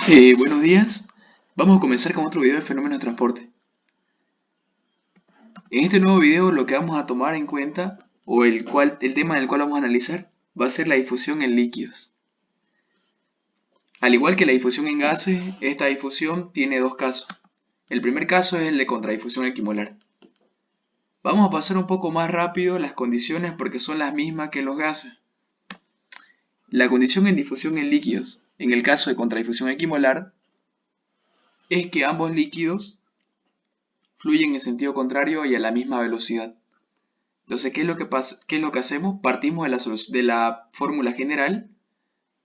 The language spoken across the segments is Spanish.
Buenos días, vamos a comenzar con otro video de fenómenos de transporte. En este nuevo video lo que vamos a tomar en cuenta, o el tema en el cual vamos a analizar, va a ser la difusión en líquidos. Al igual que la difusión en gases, esta difusión tiene dos casos. El primer caso es el de contradifusión equimolar. Vamos a pasar un poco más rápido las condiciones porque son las mismas que en los gases. La condición en difusión en líquidos, en el caso de contradifusión equimolar, es que ambos líquidos fluyen en sentido contrario y a la misma velocidad. Entonces, ¿qué es lo que pasa? ¿Qué es lo que hacemos? Partimos de la fórmula general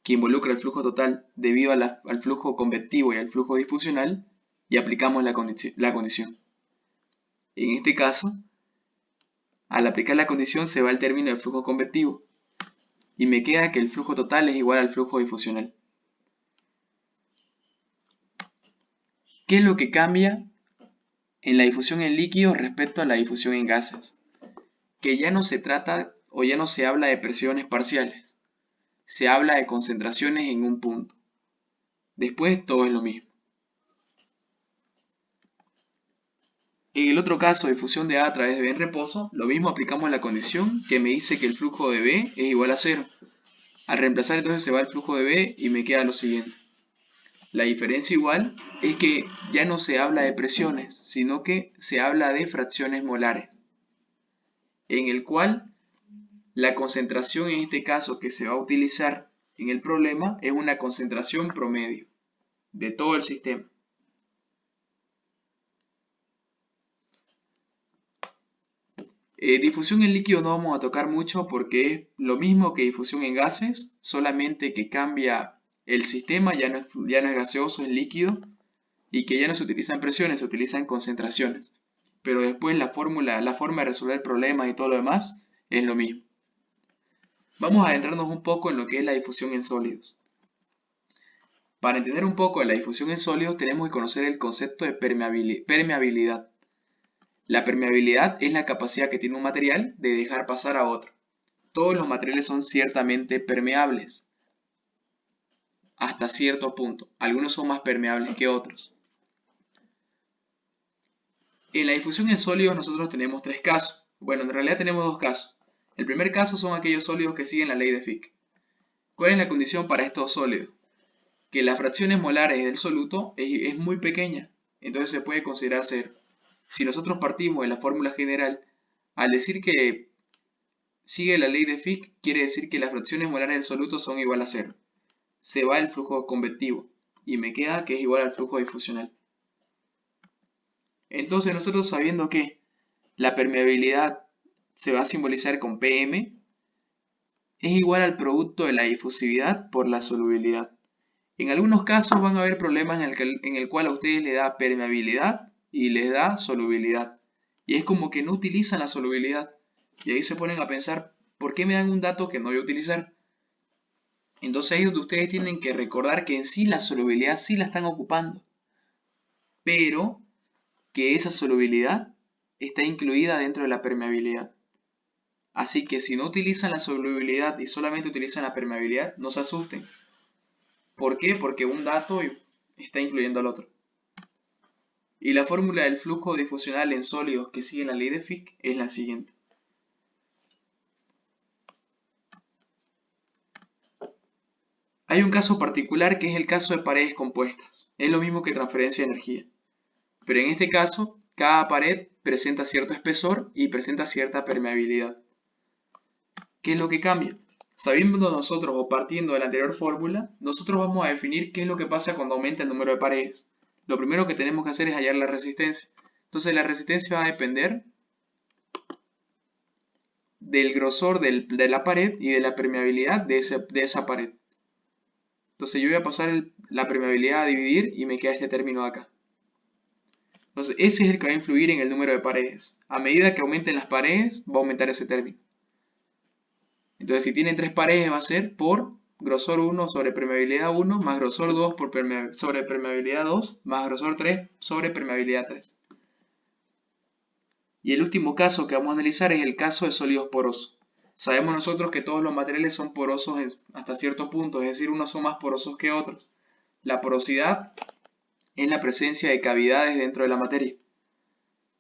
que involucra el flujo total debido al flujo convectivo y al flujo difusional y aplicamos la condición. En este caso, al aplicar la condición se va el término del flujo convectivo y me queda que el flujo total es igual al flujo difusional. ¿Qué es lo que cambia en la difusión en líquidos respecto a la difusión en gases? Que ya no se trata o ya no se habla de presiones parciales, se habla de concentraciones en un punto. Después todo es lo mismo. En el otro caso, difusión de A a través de B en reposo, lo mismo aplicamos la condición que me dice que el flujo de B es igual a 0. Al reemplazar entonces se va el flujo de B y me queda lo siguiente. La diferencia igual es que ya no se habla de presiones, sino que se habla de fracciones molares, en el cual la concentración en este caso que se va a utilizar en el problema es una concentración promedio de todo el sistema. Difusión en líquido no vamos a tocar mucho porque es lo mismo que difusión en gases, solamente que cambia el sistema, ya no es gaseoso, es líquido, y que ya no se utilizan presiones, se utilizan concentraciones. Pero después la forma de resolver problemas y todo lo demás es lo mismo. Vamos a adentrarnos un poco en lo que es la difusión en sólidos. Para entender un poco de la difusión en sólidos tenemos que conocer el concepto de permeabilidad. La permeabilidad es la capacidad que tiene un material de dejar pasar a otro. Todos los materiales son ciertamente permeables hasta cierto punto. Algunos son más permeables que otros. En la difusión en sólidos nosotros tenemos tres casos. Bueno, en realidad tenemos dos casos. El primer caso son aquellos sólidos que siguen la ley de Fick. ¿Cuál es la condición para estos sólidos? Que las fracciones molares del soluto es muy pequeña, entonces se puede considerar cero. Si nosotros partimos de la fórmula general, al decir que sigue la ley de Fick, quiere decir que las fracciones molares del soluto son igual a cero. Se va el flujo convectivo y me queda que es igual al flujo difusional. Entonces nosotros sabiendo que la permeabilidad se va a simbolizar con PM, es igual al producto de la difusividad por la solubilidad. En algunos casos van a haber problemas en el cual a ustedes les da permeabilidad y les da solubilidad. Y es como que no utilizan la solubilidad. Y ahí se ponen a pensar, ¿por qué me dan un dato que no voy a utilizar? Entonces ahí es donde ustedes tienen que recordar que en sí la solubilidad sí la están ocupando. Pero que esa solubilidad está incluida dentro de la permeabilidad. Así que si no utilizan la solubilidad y solamente utilizan la permeabilidad, no se asusten. ¿Por qué? Porque un dato está incluyendo al otro. Y la fórmula del flujo difusional en sólidos que sigue la ley de Fick es la siguiente. Hay un caso particular que es el caso de paredes compuestas. Es lo mismo que transferencia de energía. Pero en este caso, cada pared presenta cierto espesor y presenta cierta permeabilidad. ¿Qué es lo que cambia? Sabiendo nosotros o partiendo de la anterior fórmula, nosotros vamos a definir qué es lo que pasa cuando aumenta el número de paredes. Lo primero que tenemos que hacer es hallar la resistencia. Entonces la resistencia va a depender del grosor de la pared y de la permeabilidad de esa pared. Entonces yo voy a pasar la permeabilidad a dividir y me queda este término de acá. Entonces ese es el que va a influir en el número de paredes. A medida que aumenten las paredes, va a aumentar ese término. Entonces si tienen 3 paredes va a ser por grosor 1 sobre permeabilidad 1 más grosor 2 sobre permeabilidad 2 más grosor 3 sobre permeabilidad 3. Y el último caso que vamos a analizar es el caso de sólidos porosos. Sabemos nosotros que todos los materiales son porosos hasta cierto punto, es decir, unos son más porosos que otros. La porosidad es la presencia de cavidades dentro de la materia.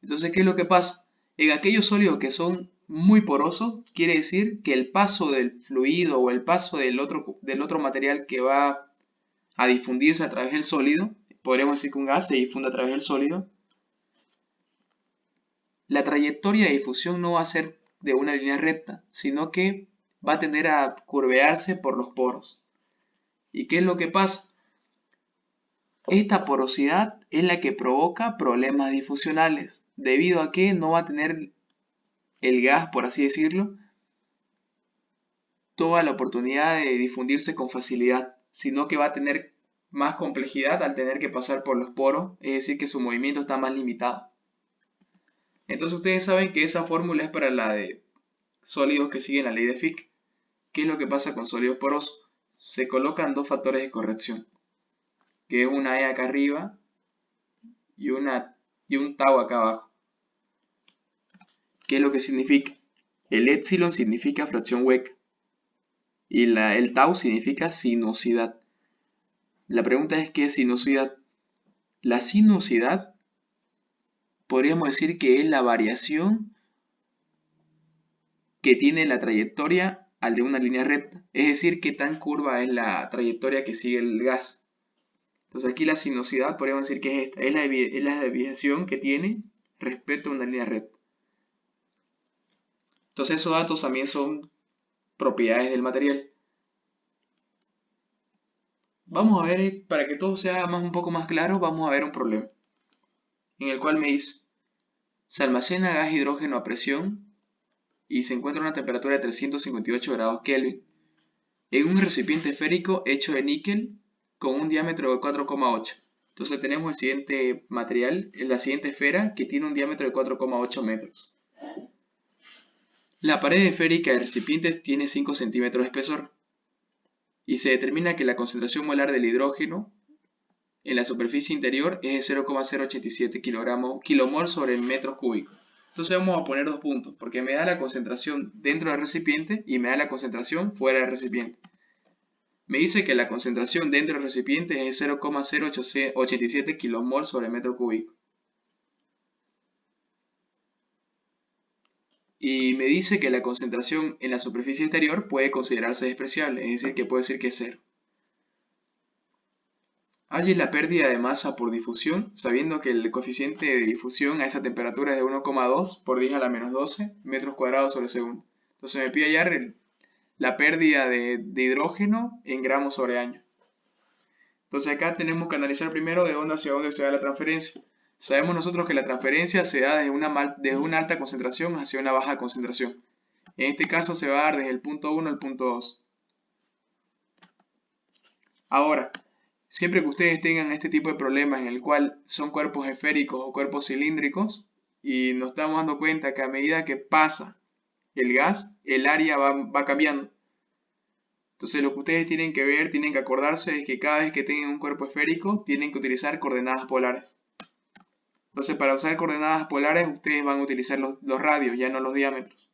Entonces, ¿qué es lo que pasa? En aquellos sólidos que son muy porosos, quiere decir que el paso del fluido o el paso del otro material que va a difundirse a través del sólido, podríamos decir que un gas se difunde a través del sólido, la trayectoria de difusión no va a ser de una línea recta, sino que va a tender a curvearse por los poros. ¿Y qué es lo que pasa? Esta porosidad es la que provoca problemas difusionales, debido a que no va a tener el gas, por así decirlo, toda la oportunidad de difundirse con facilidad, sino que va a tener más complejidad al tener que pasar por los poros, es decir, que su movimiento está más limitado. Entonces ustedes saben que esa fórmula es para la de sólidos que siguen la ley de Fick. ¿Qué es lo que pasa con sólidos porosos? Se colocan dos factores de corrección, que es una E acá arriba y un tau acá abajo. ¿Qué es lo que significa? El epsilon significa fracción hueca y el tau significa sinuosidad. La pregunta es, ¿qué es sinuosidad? La sinuosidad podríamos decir que es la variación que tiene la trayectoria al de una línea recta, es decir, qué tan curva es la trayectoria que sigue el gas. Entonces aquí la sinuosidad podríamos decir que es esta, es la desviación que tiene respecto a una línea recta. Entonces esos datos también son propiedades del material. Vamos a ver, para que todo sea un poco más claro, vamos a ver un problema, en el cual me dice, se almacena gas hidrógeno a presión y se encuentra a una temperatura de 358 grados Kelvin en un recipiente esférico hecho de níquel con un diámetro de 4,8. Entonces tenemos el siguiente material, la siguiente esfera que tiene un diámetro de 4,8 metros. La pared esférica del recipiente tiene 5 centímetros de espesor y se determina que la concentración molar del hidrógeno en la superficie interior es de 0,087 kilomol sobre metros cúbicos. Entonces vamos a poner dos puntos, porque me da la concentración dentro del recipiente y me da la concentración fuera del recipiente. Me dice que la concentración dentro del recipiente es 0,087 kilomol sobre metro cúbico. Y me dice que la concentración en la superficie exterior puede considerarse despreciable, es decir, que puede decir que es cero. Halle la pérdida de masa por difusión, sabiendo que el coeficiente de difusión a esa temperatura es de 1,2 por 10 a la menos 12 metros cuadrados sobre segundo. Entonces me pide hallar la pérdida de hidrógeno en gramos sobre año. Entonces acá tenemos que analizar primero de dónde hacia dónde se da la transferencia. Sabemos nosotros que la transferencia se da desde una alta concentración hacia una baja concentración. En este caso se va a dar desde el punto 1 al punto 2. Ahora, siempre que ustedes tengan este tipo de problemas en el cual son cuerpos esféricos o cuerpos cilíndricos y nos estamos dando cuenta que a medida que pasa el gas, el área va cambiando. Entonces lo que ustedes tienen que ver, tienen que acordarse es que cada vez que tengan un cuerpo esférico tienen que utilizar coordenadas polares. Entonces para usar coordenadas polares ustedes van a utilizar los radios, ya no los diámetros.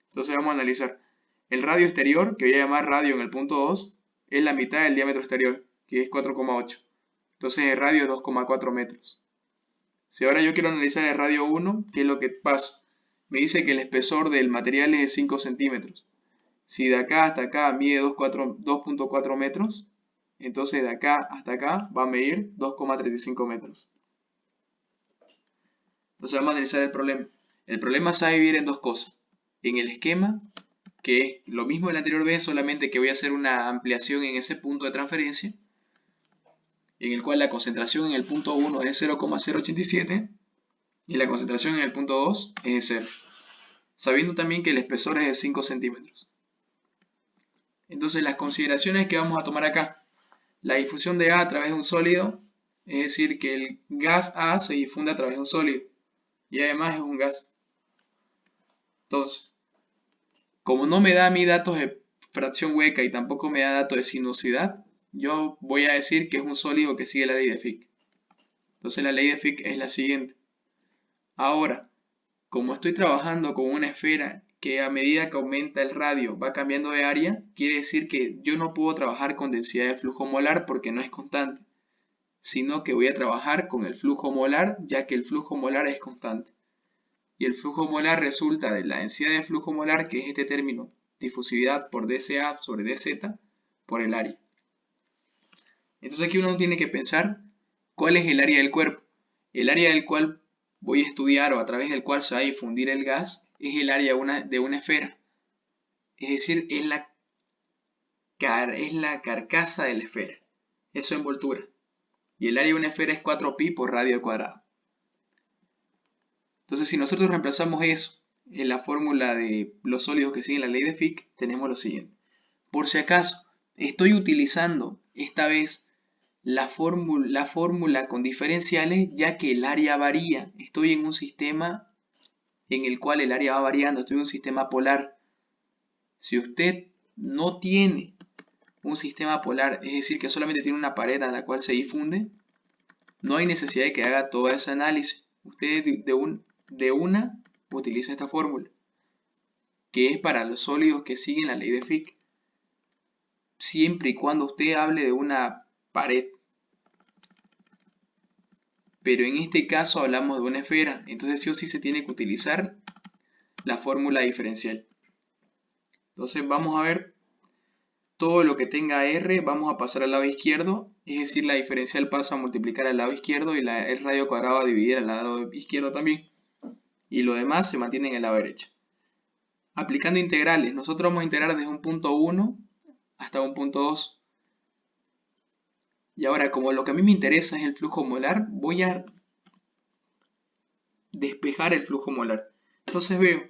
Entonces vamos a analizar. El radio exterior, que voy a llamar radio en el punto 2, es la mitad del diámetro exterior, que es 4,8. Entonces el radio es 2,4 metros. Si ahora yo quiero analizar el radio 1, ¿qué es lo que pasa? Me dice que el espesor del material es de 5 centímetros. Si de acá hasta acá mide 2,4 metros, entonces de acá hasta acá va a medir 2,35 metros. Entonces vamos a analizar el problema. El problema se va a dividir en dos cosas. En el esquema, que es lo mismo del anterior vez, solamente que voy a hacer una ampliación en ese punto de transferencia, en el cual la concentración en el punto 1 es 0,087 y la concentración en el punto 2 es de 0, sabiendo también que el espesor es de 5 centímetros. Entonces las consideraciones que vamos a tomar acá, la difusión de A través de un sólido, es decir, que el gas A se difunde a través de un sólido y además es un gas. Entonces, como no me da a mí datos de fracción hueca y tampoco me da datos de sinuosidad, yo voy a decir que es un sólido que sigue la ley de Fick. Entonces la ley de Fick es la siguiente. Ahora, como estoy trabajando con una esfera que a medida que aumenta el radio va cambiando de área, quiere decir que yo no puedo trabajar con densidad de flujo molar porque no es constante, sino que voy a trabajar con el flujo molar, ya que el flujo molar es constante. Y el flujo molar resulta de la densidad de flujo molar, que es este término, difusividad por dCA sobre dZ, por el área. Entonces aquí uno tiene que pensar cuál es el área del cuerpo. El área del cual voy a estudiar o a través del cual se va a difundir el gas es el área de una esfera. Es decir, es la carcasa de la esfera. Es su envoltura. Y el área de una esfera es 4pi por radio al cuadrado. Entonces, si nosotros reemplazamos eso en la fórmula de los sólidos que siguen la ley de Fick, tenemos lo siguiente. Por si acaso, estoy utilizando esta vez la fórmula con diferenciales, ya que el área varía. Estoy en un sistema en el cual el área va variando. Estoy en un sistema polar. Si usted no tiene un sistema polar, es decir, que solamente tiene una pared a la cual se difunde, no hay necesidad de que haga todo ese análisis. Usted de una utiliza esta fórmula, que es para los sólidos que siguen la ley de Fick, siempre y cuando usted hable de una pared. Pero en este caso hablamos de una esfera, entonces sí o sí se tiene que utilizar la fórmula diferencial. Entonces vamos a ver todo lo que tenga R, vamos a pasar al lado izquierdo, es decir, la diferencial pasa a multiplicar al lado izquierdo y el radio cuadrado a dividir al lado izquierdo también. Y lo demás se mantiene en el lado derecho. Aplicando integrales, nosotros vamos a integrar desde un punto 1 hasta un punto 2. Y ahora, como lo que a mí me interesa es el flujo molar, voy a despejar el flujo molar. Entonces veo,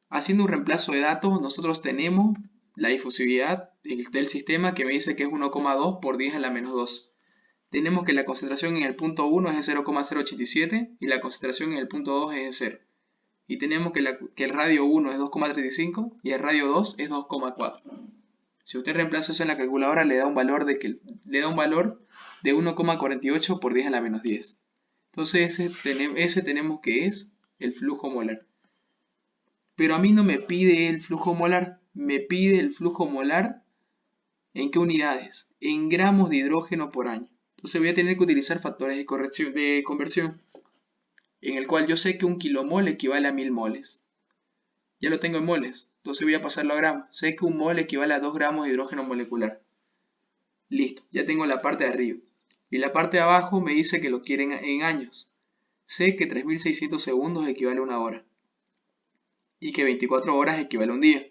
haciendo un reemplazo de datos, nosotros tenemos la difusividad del sistema que me dice que es 1,2 por 10 a la menos 2. Tenemos que la concentración en el punto 1 es de 0,087 y la concentración en el punto 2 es de 0. Y tenemos que el radio 1 es 2,35 y el radio 2 es 2,4. Si usted reemplaza eso en la calculadora, le da un valor de 1,48 por 10 a la menos 10. Entonces ese tenemos que es el flujo molar. Pero a mí no me pide el flujo molar, me pide el flujo molar ¿en qué unidades? En gramos de hidrógeno por año. Entonces voy a tener que utilizar factores de conversión, en el cual yo sé que un kilomol equivale a 1000 moles. Ya lo tengo en moles, entonces voy a pasarlo a gramos. Sé que un mol equivale a 2 gramos de hidrógeno molecular. Listo, ya tengo la parte de arriba. Y la parte de abajo me dice que lo quieren en años. Sé que 3600 segundos equivale a una hora. Y que 24 horas equivale a un día.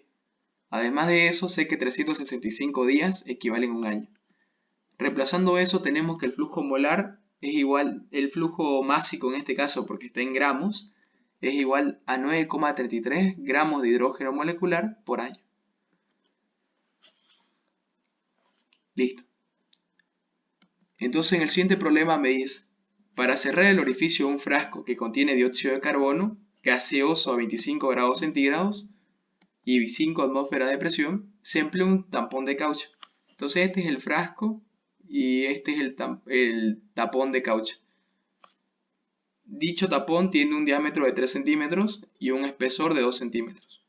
Además de eso, sé que 365 días equivalen a un año. Reemplazando eso, tenemos que el flujo molar es igual, el flujo másico en este caso, porque está en gramos, es igual a 9,33 gramos de hidrógeno molecular por año. Listo. Entonces en el siguiente problema me dice, para cerrar el orificio de un frasco que contiene dióxido de carbono gaseoso a 25 grados centígrados y 5 atmósferas de presión, se emplea un tampón de caucho. Entonces este es el frasco y este es el tapón de caucho. Dicho tapón tiene un diámetro de 3 centímetros y un espesor de 2 centímetros.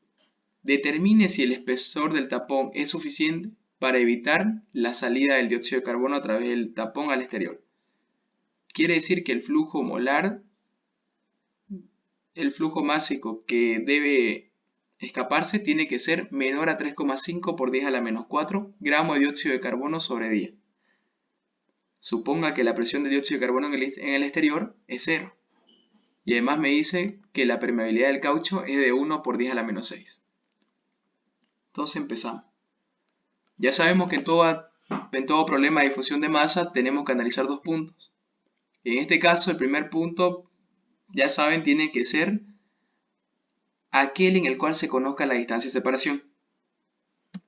Determine si el espesor del tapón es suficiente para evitar la salida del dióxido de carbono a través del tapón al exterior. Quiere decir que el flujo molar, el flujo másico que debe escaparse, tiene que ser menor a 3,5 por 10 a la menos 4 gramos de dióxido de carbono sobre día. Suponga que la presión de dióxido de carbono en el exterior es 0. Y además me dice que la permeabilidad del caucho es de 1 por 10 a la menos 6. Entonces empezamos. Ya sabemos que en todo problema de difusión de masa tenemos que analizar dos puntos. En este caso, el primer punto, ya saben, tiene que ser aquel en el cual se conozca la distancia de separación.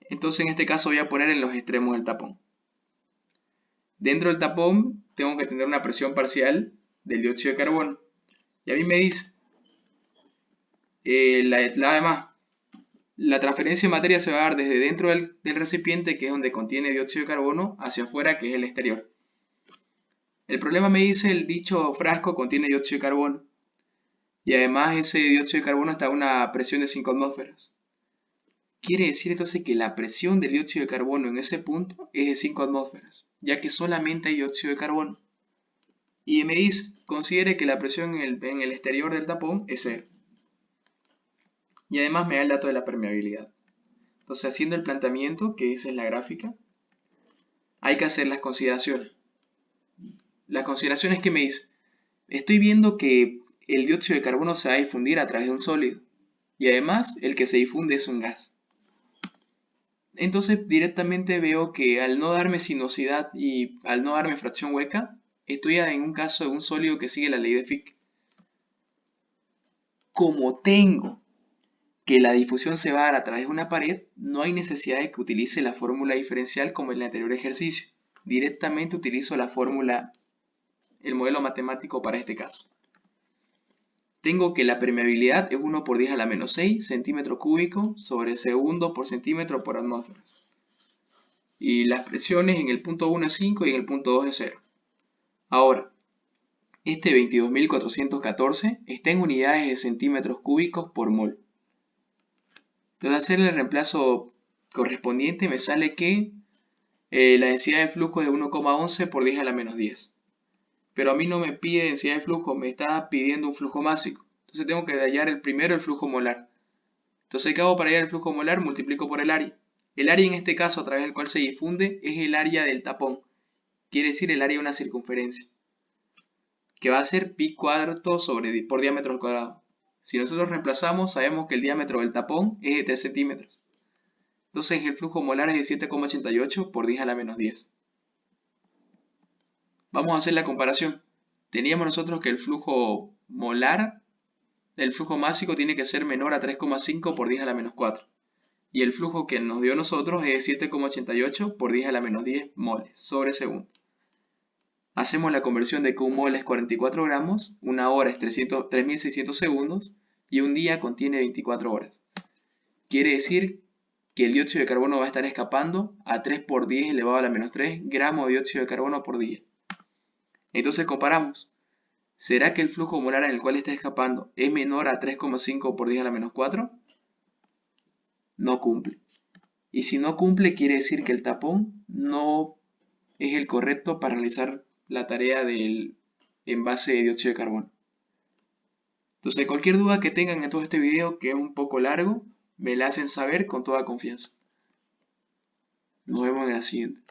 Entonces en este caso voy a poner en los extremos del tapón. Dentro del tapón tengo que tener una presión parcial del dióxido de carbono. Y a mí me dice, además, la transferencia de materia se va a dar desde dentro del recipiente, que es donde contiene dióxido de carbono, hacia afuera, que es el exterior. El problema me dice, el dicho frasco contiene dióxido de carbono. Y además ese dióxido de carbono está a una presión de 5 atmósferas. Quiere decir entonces que la presión del dióxido de carbono en ese punto es de 5 atmósferas, ya que solamente hay dióxido de carbono. Y me dice, considere que la presión en el exterior del tapón es 0. Y además me da el dato de la permeabilidad. Entonces, haciendo el planteamiento que dice en la gráfica, hay que hacer las consideraciones. Las consideraciones que me dice, estoy viendo que el dióxido de carbono se va a difundir a través de un sólido. Y además, el que se difunde es un gas. Entonces, directamente veo que al no darme sinuosidad y al no darme fracción hueca, estoy en un caso de un sólido que sigue la ley de Fick. Como tengo que la difusión se va a dar a través de una pared, no hay necesidad de que utilice la fórmula diferencial como en el anterior ejercicio. Directamente utilizo la fórmula, el modelo matemático para este caso. Tengo que la permeabilidad es 1 por 10 a la menos 6 centímetros cúbicos sobre segundo por centímetro por atmósfera. Y las presiones en el punto 1 es 5 y en el punto 2 es 0. Ahora, este 22.414 está en unidades de centímetros cúbicos por mol. Entonces, al hacer el reemplazo correspondiente me sale que la densidad de flujo es de 1,11 por 10 a la menos 10. Pero a mí no me pide densidad de flujo, me está pidiendo un flujo másico. Entonces tengo que hallar primero el flujo molar. Entonces, ¿qué hago para hallar el flujo molar? Multiplico por el área. El área en este caso a través del cual se difunde es el área del tapón. Quiere decir el área de una circunferencia, que va a ser pi cuarto por diámetro al cuadrado. Si nosotros reemplazamos, sabemos que el diámetro del tapón es de 3 centímetros. Entonces el flujo molar es de 7,88 por 10 a la menos 10. Vamos a hacer la comparación. Teníamos nosotros que el flujo molar, el flujo másico tiene que ser menor a 3,5 por 10 a la menos 4. Y el flujo que nos dio nosotros es de 7,88 por 10 a la menos 10 moles sobre segundo. Hacemos la conversión de que un mol es 44 gramos, una hora es 3.600 segundos y un día contiene 24 horas. Quiere decir que el dióxido de carbono va a estar escapando a 3 por 10 elevado a la menos 3 gramos de dióxido de carbono por día. Entonces comparamos. ¿Será que el flujo molar en el cual está escapando es menor a 3,5 por 10 a la menos 4? No cumple. Y si no cumple, quiere decir que el tapón no es el correcto para realizar la tarea del envase de dióxido de carbono. Entonces, cualquier duda que tengan en todo este video, que es un poco largo, me la hacen saber con toda confianza. Nos vemos en la siguiente.